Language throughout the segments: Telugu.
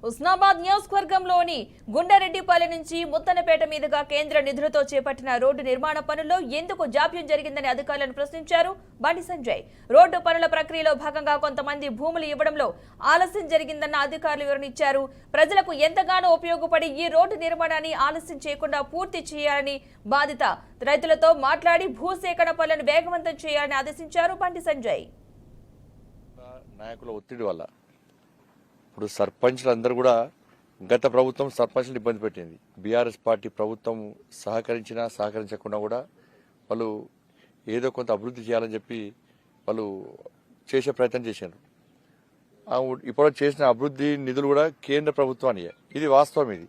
ఉస్నాబాద్ నియోజకవర్గంలోని గుండారెడ్డిపల్లి నుంచి ముత్తనపేట మీదుగా కేంద్ర నిధులతో చేపట్టిన రోడ్డు నిర్మాణ పనుల్లో ఎందుకు జాప్యం జరిగిందని అధికారులను ప్రశ్నించారు బండి సంజయ్. రోడ్డు పనుల ప్రక్రియలో భాగంగా కొంతమంది భూములు ఇవ్వడంలో ఆలస్యం జరిగిందన్న అధికారులు వివరించారు. ప్రజలకు ఎంతగానో ఉపయోగపడి ఈ రోడ్డు నిర్మాణాన్ని ఆలస్యం చేయకుండా పూర్తి చేయాలని బాధిత రైతులతో మాట్లాడి భూసేకరణ పనులను వేగవంతం చేయాలని ఆదేశించారు బండి సంజయ్. నాయకుల ఒత్తిడి వల్ల ఇప్పుడు సర్పంచ్లందరూ కూడా గత ప్రభుత్వం సర్పంచ్లు ఇబ్బంది పెట్టింది. బీఆర్ఎస్ పార్టీ ప్రభుత్వం సహకరించినా సహకరించకుండా కూడా వాళ్ళు ఏదో కొంత అభివృద్ధి చేయాలని చెప్పి వాళ్ళు చేసే ప్రయత్నం చేశారు. ఇప్పుడు చేసిన అభివృద్ధి నిధులు కూడా కేంద్ర ప్రభుత్వానికి. ఇది వాస్తవం. ఇది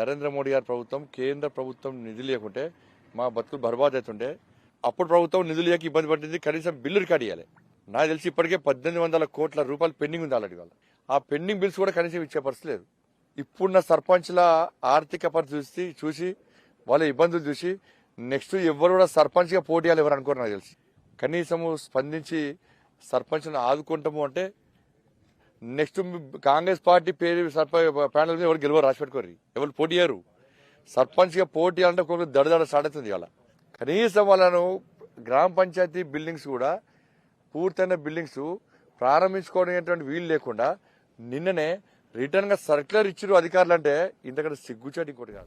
నరేంద్ర మోడీ గారి ప్రభుత్వం. కేంద్ర ప్రభుత్వం నిధులు లేకుంటే మా బతుకులు బర్బాద్ అవుతుంటే అప్పుడు ప్రభుత్వం నిధులు లేక ఇబ్బంది పట్టింది. కనీసం బిల్లు రికార్డు ఇవ్వాలి. నాకు తెలిసి ఇప్పటికే 1800 కోట్ల రూపాయలు పెండింగ్ ఉంది ఆల్రెడీ. వాళ్ళ ఆ పెండింగ్ బిల్స్ కూడా కనీసం ఇచ్చే పరిస్థితి లేదు. ఇప్పుడున్న సర్పంచ్ల ఆర్థిక పరిస్థితి చూసి వాళ్ళ ఇబ్బందులు చూసి నెక్స్ట్ ఎవరు కూడా సర్పంచ్గా పోటీ చేయాలి ఎవరు అనుకోరు. నాకు తెలిసి కనీసము స్పందించి సర్పంచ్ను ఆదుకుంటాము అంటే నెక్స్ట్ కాంగ్రెస్ పార్టీ పేరు ప్యానల్ మీద ఎవరు గెలవరు. రాసి పెట్టుకోరు. ఎవరు పోటీ చేయరు. సర్పంచ్గా పోటీ అంటే ఒక్కొక్కరు దడదడ స్టార్ట్ అవుతుంది. ఇవాళ కనీసం వాళ్ళను గ్రామ పంచాయతీ బిల్డింగ్స్ కూడా పూర్తయిన బిల్డింగ్స్ ప్రారంభించుకోవడం వీలు లేకుండా నిన్ననే రిటర్న్ గా సర్క్యులర్ ఇచ్చారు అధికారులు. అంటే ఇంతకంటే సిగ్గుచేటు ఇంకోటి కాదు.